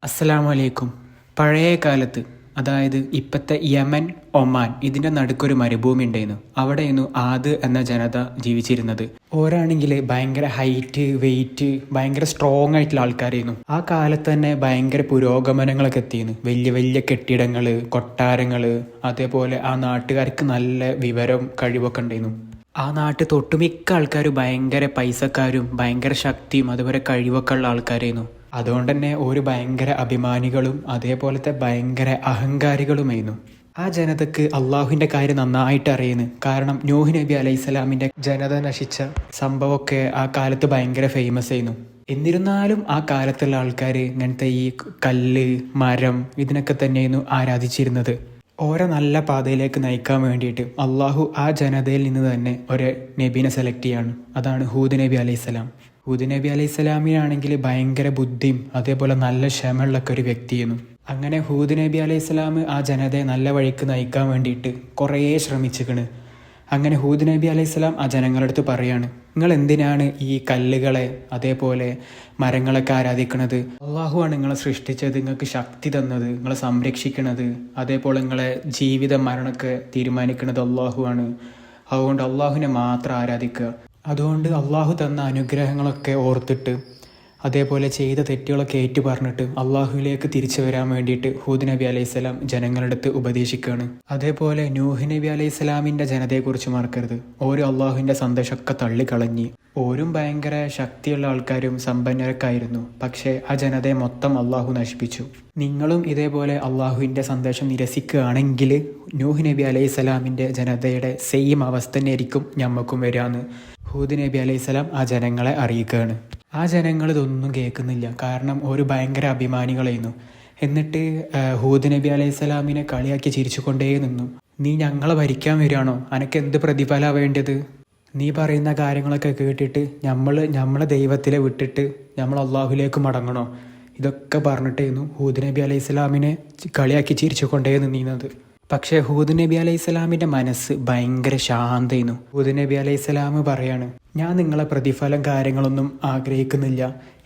അസ്സലാമലൈക്കും. പഴയ കാലത്ത്, അതായത് ഇപ്പോഴത്തെ യമൻ, ഒമാൻ ഇതിൻ്റെ നടുക്കൊരു മരുഭൂമി ഉണ്ടായിരുന്നു. അവിടെയായിരുന്നു ആദ് എന്ന ജനത ജീവിച്ചിരുന്നത്. ഓരാണെങ്കിൽ ഭയങ്കര ഹൈറ്റ്, വെയിറ്റ്, ഭയങ്കര സ്ട്രോങ് ആയിട്ടുള്ള ആൾക്കാരായിരുന്നു. ആ കാലത്ത് തന്നെ ഭയങ്കര പുരോഗമനങ്ങളൊക്കെ എത്തിയിരുന്നു. വലിയ വലിയ കെട്ടിടങ്ങൾ, കൊട്ടാരങ്ങൾ, അതേപോലെ ആ നാട്ടുകാർക്ക് നല്ല വിവരം, കഴിവൊക്കെ ഉണ്ടായിരുന്നു. ആ നാട്ടിൽ തൊട്ടുമിക്ക ആൾക്കാരും ഭയങ്കര പൈസക്കാരും ഭയങ്കര ശക്തിയും അതുപോലെ കഴിവൊക്കെ ഉള്ള ആൾക്കാരായിരുന്നു. അതുകൊണ്ട് തന്നെ ഒരു ഭയങ്കര അഭിമാനികളും അതേപോലത്തെ ഭയങ്കര അഹങ്കാരികളുമായിരുന്നു. ആ ജനതക്ക് അള്ളാഹുവിൻ്റെ കാര്യം നന്നായിട്ട് അറിയുന്നു. കാരണം നൂഹ് നബി അലൈഹിസ്സലാമിൻ്റെ ജനത നശിച്ച സംഭവമൊക്കെ ആ കാലത്ത് ഭയങ്കര ഫേമസ് ആയിരുന്നു. എന്നിരുന്നാലും ആ കാലത്തുള്ള ആൾക്കാർ ഇങ്ങനത്തെ ഈ കല്ല്, മരം ഇതിനൊക്കെ തന്നെയായിരുന്നു ആരാധിച്ചിരുന്നത്. ഓരോ നല്ല പാതയിലേക്ക് നയിക്കാൻ വേണ്ടിയിട്ട് അള്ളാഹു ആ ജനതയിൽ നിന്ന് തന്നെ ഒരു നബീനെ സെലക്ട് ചെയ്യാണ്. അതാണ് ഹൂദ് നബി അലൈഹിസ്സലാം. ഹൂദ് നബി അലൈഹിസ്സലാമിനാണെങ്കിൽ ഭയങ്കര ബുദ്ധിയും അതേപോലെ നല്ല ക്ഷമയുള്ളൊക്കെ ഒരു വ്യക്തിയായിരുന്നു. അങ്ങനെ ഹൂദ് നബി അലൈഹിസ്സലാം ആ ജനതയെ നല്ല വഴിക്ക് നയിക്കാൻ വേണ്ടിയിട്ട് കുറേ ശ്രമിച്ചിക്കണ്. അങ്ങനെ ഹൂദ് നബി അലൈഹിസ്സലാം ആ ജനങ്ങളുടെ അടുത്ത് പറയാണ്, നിങ്ങൾ എന്തിനാണ് ഈ കല്ലുകളെ അതേപോലെ മരങ്ങളൊക്കെ ആരാധിക്കണത്? അള്ളാഹുവാണ് നിങ്ങളെ സൃഷ്ടിച്ചത്, നിങ്ങൾക്ക് ശക്തി തന്നത്, നിങ്ങളെ സംരക്ഷിക്കണത്, അതേപോലെ നിങ്ങളെ ജീവിത മരണമൊക്കെ തീരുമാനിക്കുന്നത് അള്ളാഹുവാണ്. അതുകൊണ്ട് അള്ളാഹുവിനെ മാത്രം ആരാധിക്കുക. അതുകൊണ്ട് അള്ളാഹു തന്ന അനുഗ്രഹങ്ങളൊക്കെ ഓർത്തിട്ട് അതേപോലെ ചെയ്ത തെറ്റുകളൊക്കെ ഏറ്റു പറഞ്ഞിട്ട് അള്ളാഹുവിലേക്ക് തിരിച്ചു വരാൻ വേണ്ടിയിട്ട് ഹൂദ് നബി അലൈഹിസ്സലാം ജനങ്ങളുടെ അടുത്ത് ഉപദേശിക്കുകയാണ്. അതേപോലെ നൂഹ് നബി അലൈഹിസ്സലാമിൻ്റെ ജനതയെക്കുറിച്ച് മറക്കരുത്. ഓരോ അള്ളാഹുവിൻ്റെ സന്ദേശമൊക്കെ തള്ളിക്കളഞ്ഞ് ഓരും ഭയങ്കര ശക്തിയുള്ള ആൾക്കാരും സമ്പന്നരൊക്കെ ആയിരുന്നു. പക്ഷേ ആ ജനതയെ മൊത്തം അള്ളാഹു നശിപ്പിച്ചു. നിങ്ങളും ഇതേപോലെ അള്ളാഹുവിൻ്റെ സന്ദേശം നിരസിക്കുകയാണെങ്കിൽ നൂഹ് നബി അലൈഹിസ്സലാമിൻ്റെ ജനതയുടെ സെയിം അവസ്ഥ തന്നെയായിരിക്കും ഞമ്മക്കും വരാമെന്ന് ഹൂദ് നബി അലൈഹിസ്സലാം ആ ജനങ്ങളെ അറിയിക്കുകയാണ്. ആ ജനങ്ങൾ ഇതൊന്നും കേൾക്കുന്നില്ല. കാരണം ഒരു ഭയങ്കര അഭിമാനികളായിരുന്നു. എന്നിട്ട് ഹൂദ് നബി അലൈഹിസ്സലാമിനെ കളിയാക്കി ചിരിച്ചു കൊണ്ടേ നിന്നു. നീ ഞങ്ങളെ ഭരിക്കാൻ വരികയാണോ? അനക്ക് എന്ത് പ്രതിഫലമാണ് വേണ്ടത്? നീ പറയുന്ന കാര്യങ്ങളൊക്കെ കേട്ടിട്ട് നമ്മളെ ദൈവത്തിലെ വിട്ടിട്ട് നമ്മൾ അള്ളാഹുലേക്ക് മടങ്ങണോ? ഇതൊക്കെ പറഞ്ഞിട്ടായിരുന്നു ഹൂദ് നബി അലൈഹിസ്സലാമിനെ കളിയാക്കി ചിരിച്ചു കൊണ്ടേ നിന്നത്. പക്ഷേ ഹൂദ് നബി അലൈഹിസ്സലാമിൻ്റെ മനസ്സ് ഭയങ്കര ശാന്തമായിരുന്നു. ഹൂദ് നബി അലൈഹിസ്സലാം പറയാണ്, ഞാൻ നിങ്ങളെ പ്രതിഫലം കാര്യങ്ങളൊന്നും ആഗ്രഹിക്കുന്നില്ല.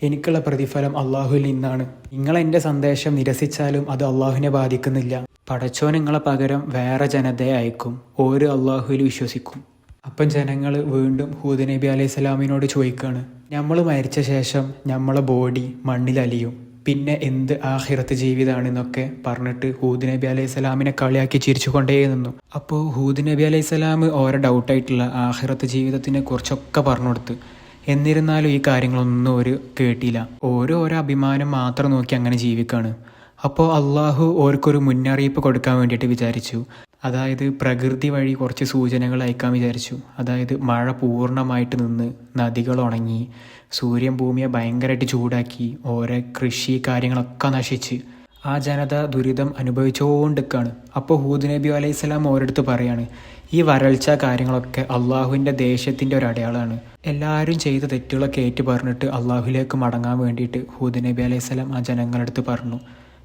എനിക്കുള്ള പ്രതിഫലം അള്ളാഹുവിൽ നിന്നാണ്. നിങ്ങൾ എൻ്റെ സന്ദേശം നിരസിച്ചാലും അത് അള്ളാഹുവിനെ ബാധിക്കുന്നില്ല. പടച്ചോൻ നിങ്ങളെ പകരം വേറെ ജനതയെ അയക്കും. ഓരോ അള്ളാഹുവിൽ വിശ്വസിക്കും. അപ്പം ജനങ്ങൾ വീണ്ടും ഹൂദ് നബി അലൈഹിസ്സലാമിനോട് ചോദിക്കുകയാണ്, നമ്മൾ മരിച്ച ശേഷം നമ്മളെ ബോഡി മണ്ണിലലിയും, പിന്നെ എന്ത് ആഖിറത്ത് ജീവിതമാണെന്നൊക്കെ പറഞ്ഞിട്ട് ഹൂദ് നബി അലൈഹിസ്സലാമിനെ കളിയാക്കി ചിരിച്ചു കൊണ്ടേ നിന്നു. അപ്പോൾ ഹൂദ് നബി അലൈഹിസ്സലാം ഓരോ ഡൗട്ടായിട്ടുള്ള ആഖിറത്ത് ജീവിതത്തിനെ കുറിച്ചൊക്കെ പറഞ്ഞു കൊടുത്ത്. എന്നിരുന്നാലും ഈ കാര്യങ്ങളൊന്നും ഒരു കേട്ടില്ല. ഓരോ അഭിമാനം മാത്രം നോക്കി അങ്ങനെ ജീവിക്കുകയാണ്. അപ്പോൾ അള്ളാഹു ഓർക്കൊരു മുന്നറിയിപ്പ് കൊടുക്കാൻ വേണ്ടിയിട്ട് വിചാരിച്ചു. അതായത് പ്രകൃതി വഴി കുറച്ച് സൂചനകൾ അയക്കാൻ വിചാരിച്ചു. അതായത് മഴ പൂർണ്ണമായിട്ട് നിന്ന് നദികൾ ഉണങ്ങി, സൂര്യൻ ഭൂമിയെ ഭയങ്കരമായിട്ട് ചൂടാക്കി, ഓരോ കൃഷി കാര്യങ്ങളൊക്കെ നശിച്ച് ആ ജനത ദുരിതം അനുഭവിച്ചുകൊണ്ടിരിക്കുകയാണ്. അപ്പോൾ ഹൂദ് നബി അലൈഹിസ്സലാം ഓരോരുത്തർ പറയാണ്, ഈ വരൾച്ച കാര്യങ്ങളൊക്കെ അള്ളാഹുവിൻ്റെ ദേശത്തിൻ്റെ ഒരു അടയാളമാണ്. എല്ലാവരും ചെയ്ത തെറ്റുകളൊക്കെ ഏറ്റു പറഞ്ഞിട്ട് അള്ളാഹുവിലേക്ക് മടങ്ങാൻ വേണ്ടിയിട്ട് ഹൂദ് നബി അലൈഹിസ്സലാം ആ ജനങ്ങളുടെ അടുത്ത് പറഞ്ഞു.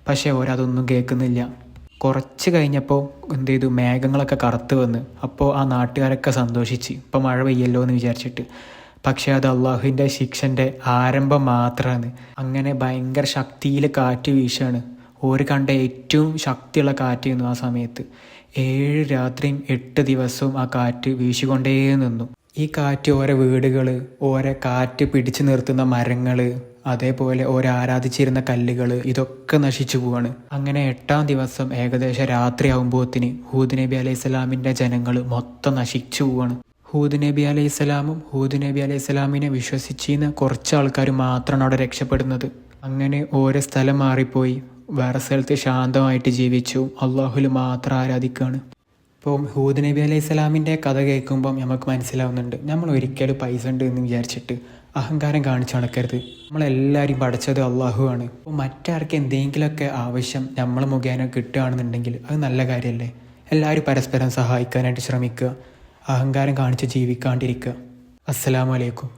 പക്ഷേ ഓരതൊന്നും കേൾക്കുന്നില്ല. കുറച്ച് കഴിഞ്ഞപ്പോൾ എന്ത് ചെയ്തു, മേഘങ്ങളൊക്കെ കറുത്ത് വന്ന്. അപ്പോൾ ആ നാട്ടുകാരൊക്കെ സന്തോഷിച്ച്, ഇപ്പോൾ മഴ പെയ്യല്ലോ എന്ന് വിചാരിച്ചിട്ട്. പക്ഷേ അത് അള്ളാഹുവിൻ്റെ ശിക്ഷൻ്റെ ആരംഭം മാത്രമാണ്. അങ്ങനെ ഭയങ്കര ശക്തിയിൽ കാറ്റ് വീശാണ്. ഓര് കണ്ട ഏറ്റവും ശക്തിയുള്ള കാറ്റായിരുന്നു ആ സമയത്ത്. 7 രാത്രിയും 8 ദിവസവും ആ കാറ്റ് വീശിക്കൊണ്ടേ നിന്നു. ഈ കാറ്റ് ഓരോ വീടുകൾ, ഓരോ കാറ്റ് പിടിച്ചു നിർത്തുന്ന മരങ്ങൾ, അതേപോലെ ഓരോ ആരാധിച്ചിരുന്ന കല്ലുകൾ ഇതൊക്കെ നശിച്ചു പോവാണ്. അങ്ങനെ 8-ാം ദിവസം ഏകദേശം രാത്രിയാകുമ്പോഴത്തിന് ഹൂദ് നബി അലൈഹിസ്സലാമിൻ്റെ ജനങ്ങൾ മൊത്തം നശിച്ചു പോവാണ്. ഹൂദ് നബി അലൈഹിസ്സലാമും ഹൂദ് നബി അലൈഹിസ്സലാമിനെ വിശ്വസിച്ചിരുന്ന കുറച്ച് ആൾക്കാർ മാത്രമാണ് അവിടെ രക്ഷപ്പെടുന്നത്. അങ്ങനെ ഓരോ സ്ഥലം മാറിപ്പോയി വേറെ സ്ഥലത്ത് ശാന്തമായിട്ട് ജീവിച്ചു, അള്ളാഹുൽ മാത്രം ആരാധിക്കുകയാണ്. ഇപ്പോൾ ഹൂദ് നബി അലൈഹിസ്സലാമിൻ്റെ കഥ കേൾക്കുമ്പം നമുക്ക് മനസ്സിലാവുന്നുണ്ട്, നമ്മൾ ഒരിക്കലും പൈസ ഉണ്ട് എന്ന് വിചാരിച്ചിട്ട് അഹങ്കാരം കാണിച്ചു നടക്കരുത്. നമ്മളെല്ലാവരും പഠിച്ചത് അള്ളാഹുവാണ്. അപ്പോൾ മറ്റാർക്ക് എന്തെങ്കിലുമൊക്കെ ആവശ്യം നമ്മൾ മുഖേന കിട്ടുകയാണെന്നുണ്ടെങ്കിൽ അത് നല്ല കാര്യമല്ലേ? എല്ലാവരും പരസ്പരം സഹായിക്കാനായിട്ട് ശ്രമിക്കുക. അഹങ്കാരം കാണിച്ച് ജീവിക്കാണ്ടിരിക്കുക. അസ്സലാമു അലൈക്കും.